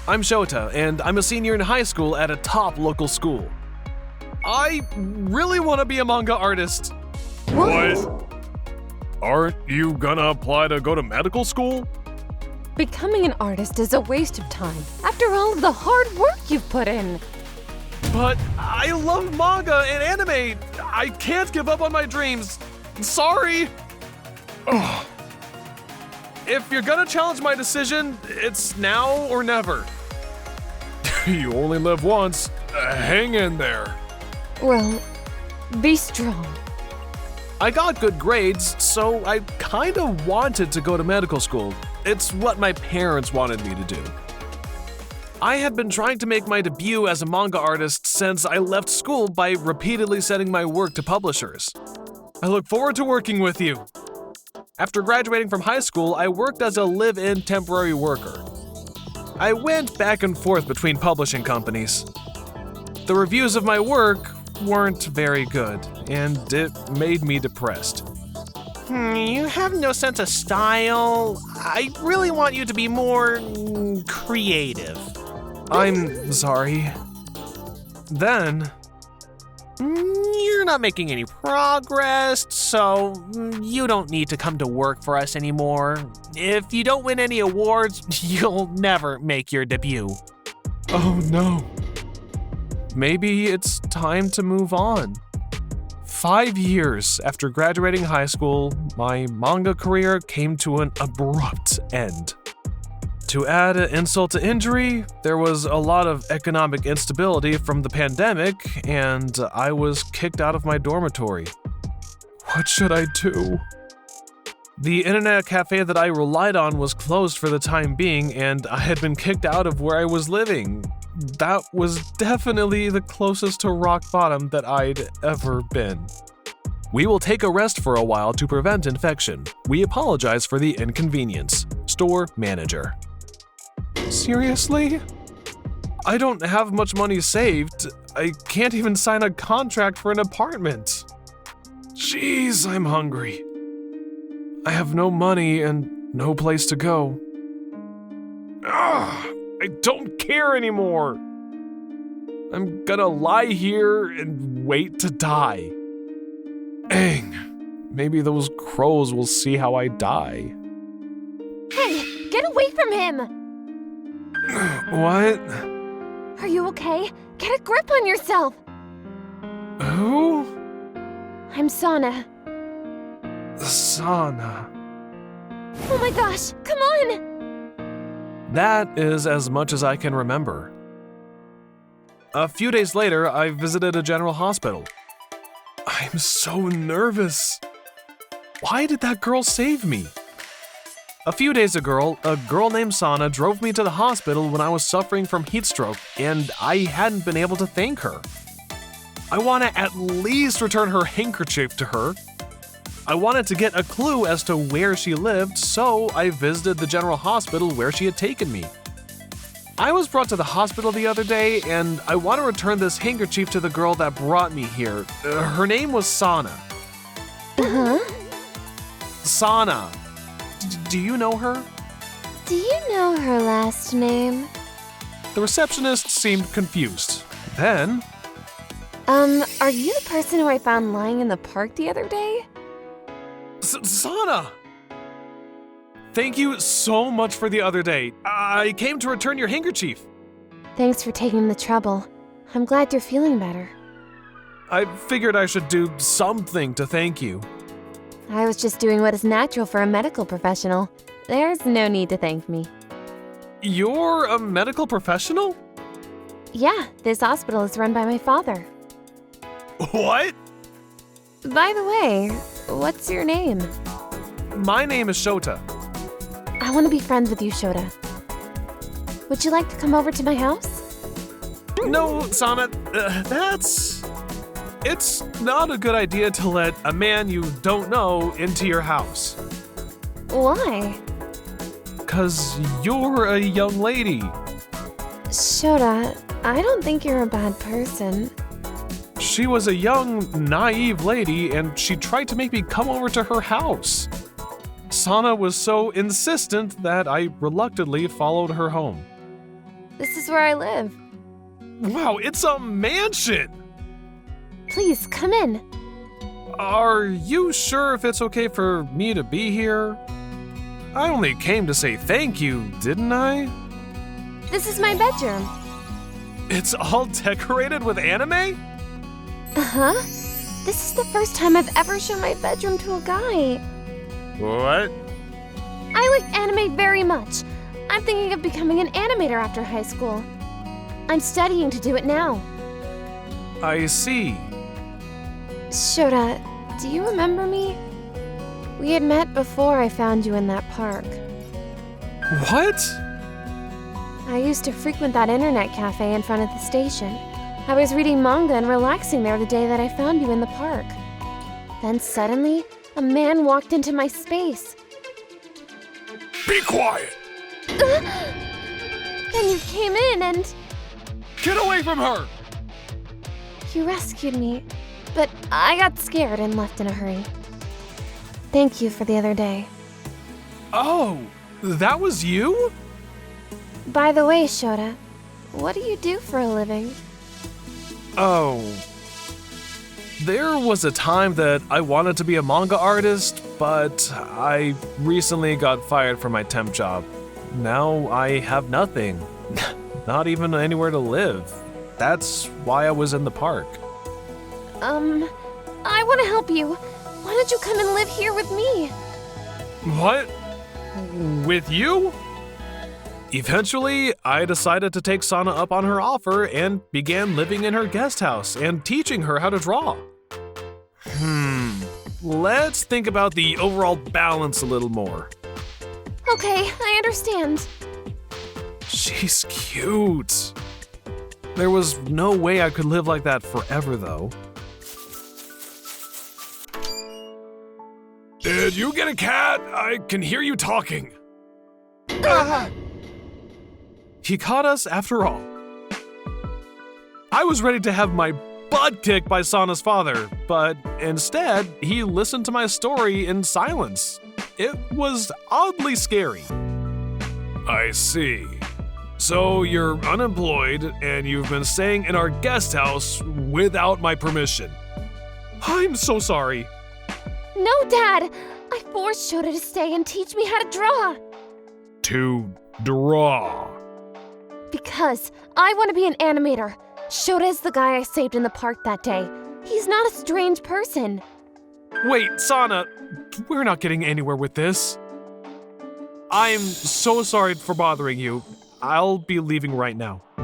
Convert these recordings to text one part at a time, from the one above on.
I'm Shota, and I'm a senior in high school at a top local school. I really want to be a manga artist. What? Aren't you gonna apply to go to medical school? Becoming an artist is a waste of time, after all of the hard work you've put in. But I love manga and anime. I can't give up on my dreams. Sorry. Ugh. If you're gonna challenge my decision, it's now or never. You only live once. Hang in there. Well, be strong. I got good grades, so I kind of wanted to go to medical school. It's what my parents wanted me to do. I had been trying to make my debut as a manga artist since I left school by repeatedly sending my work to publishers. I look forward to working with you. After graduating from high school, I worked as a live-in temporary worker. I went back and forth between publishing companies. The reviews of my work weren't very good, and it made me depressed. You have no sense of style. I really want you to be more creative. I'm sorry. Then, you're not making any progress, so you don't need to come to work for us anymore. If you don't win any awards, you'll never make your debut. Oh no. Maybe it's time to move on. 5 years after graduating high school, my manga career came to an abrupt end. To add insult to injury, there was a lot of economic instability from the pandemic, and I was kicked out of my dormitory. What should I do? The internet cafe that I relied on was closed for the time being, and I had been kicked out of where I was living. That was definitely the closest to rock bottom that I'd ever been. We will take a rest for a while to prevent infection. We apologize for the inconvenience. Store manager. Seriously? I don't have much money saved. I can't even sign a contract for an apartment. Jeez, I'm hungry. I have no money and no place to go. Ugh, I don't care anymore. I'm gonna lie here and wait to die. Dang, maybe those crows will see how I die. Hey, get away from him! What? Are you okay? Get a grip on yourself! Who? I'm Sana. Sana. Oh my gosh, come on! That is as much as I can remember. A few days later, I visited a general hospital. I'm so nervous. Why did that girl save me? A few days ago, a girl named Sana drove me to the hospital when I was suffering from heat stroke, and I hadn't been able to thank her. I want to at least return her handkerchief to her. I wanted to get a clue as to where she lived, so I visited the general hospital where she had taken me. I was brought to the hospital the other day, and I want to return this handkerchief to the girl that brought me here. Her name was Sana. Uh-huh. Sana. Do you know her? Do you know her last name? The receptionist seemed confused. Then, Are you the person who I found lying in the park the other day? Sana! Thank you so much for the other day. I came to return your handkerchief. Thanks for taking the trouble. I'm glad you're feeling better. I figured I should do something to thank you. I was just doing what is natural for a medical professional. There's no need to thank me. You're a medical professional? Yeah, this hospital is run by my father. What? By the way, what's your name? My name is Shota. I want to be friends with you, Shota. Would you like to come over to my house? No, Sana, It's not a good idea to let a man you don't know into your house. Why? 'Cause you're a young lady. Shota, I don't think you're a bad person. She was a young, naive lady, and she tried to make me come over to her house. Sana was so insistent that I reluctantly followed her home. This is where I live. Wow, it's a mansion! Please, come in. Are you sure if it's okay for me to be here? I only came to say thank you, didn't I? This is my bedroom. It's all decorated with anime? Uh-huh. This is the first time I've ever shown my bedroom to a guy. What? I like anime very much. I'm thinking of becoming an animator after high school. I'm studying to do it now. I see. Shota, do you remember me? We had met before I found you in that park. What? I used to frequent that internet cafe in front of the station. I was reading manga and relaxing there the day that I found you in the park. Then suddenly, a man walked into my space. Be quiet! Then you came in and Get away from her! you rescued me, but I got scared and left in a hurry. Thank you for the other day. Oh, that was you? By the way, Shota, what do you do for a living? Oh. There was a time that I wanted to be a manga artist, but I recently got fired from my temp job. Now I have nothing. Not even anywhere to live. That's why I was in the park. I want to help you. Why don't you come and live here with me? What? With you? Eventually, I decided to take Sana up on her offer and began living in her guest house and teaching her how to draw. Let's think about the overall balance a little more. Okay, I understand. She's cute. There was no way I could live like that forever, though. Did you get a cat? I can hear you talking. He caught us after all. I was ready to have my butt kicked by Sana's father, but instead, he listened to my story in silence. It was oddly scary. I see. So you're unemployed and you've been staying in our guest house without my permission. I'm so sorry. No, Dad! I forced Shota to stay and teach me how to draw. To draw. Because I want to be an animator. Shota is the guy I saved in the park that day. He's not a strange person. Wait, Sana, we're not getting anywhere with this. I'm so sorry for bothering you. I'll be leaving right now. No!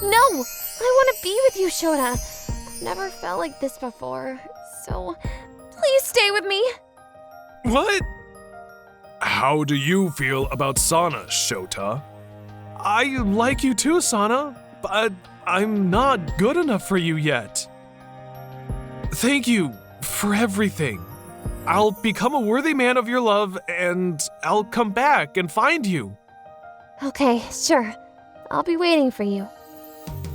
I want to be with you, Shota. I've never felt like this before, so please stay with me. What? How do you feel about Sana, Shota? I like you too, Sana, but I'm not good enough for you yet. Thank you for everything. I'll become a worthy man of your love, and I'll come back and find you. Okay, sure. I'll be waiting for you.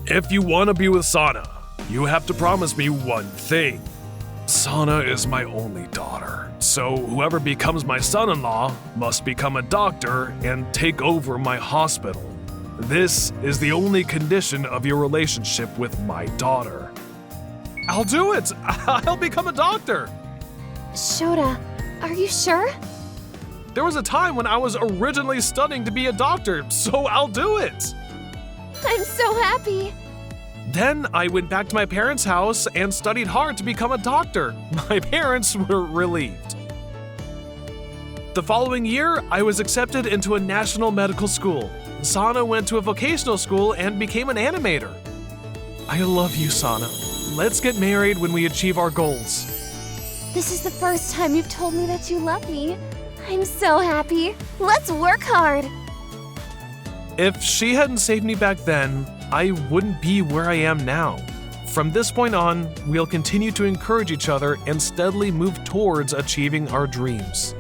If you want to be with Sana, you have to promise me one thing. Sana is my only daughter, so whoever becomes my son-in-law must become a doctor and take over my hospital. This is the only condition of your relationship with my daughter. I'll do it! I'll become a doctor! Shota, are you sure? There was a time when I was originally studying to be a doctor, so I'll do it! I'm so happy. Then I went back to my parents' house and studied hard to become a doctor. My parents were relieved. The following year, I was accepted into a national medical school. Sana went to a vocational school and became an animator. I love you, Sana. Let's get married when we achieve our goals. This is the first time you've told me that you love me. I'm so happy. Let's work hard. If she hadn't saved me back then, I wouldn't be where I am now. From this point on, we'll continue to encourage each other and steadily move towards achieving our dreams.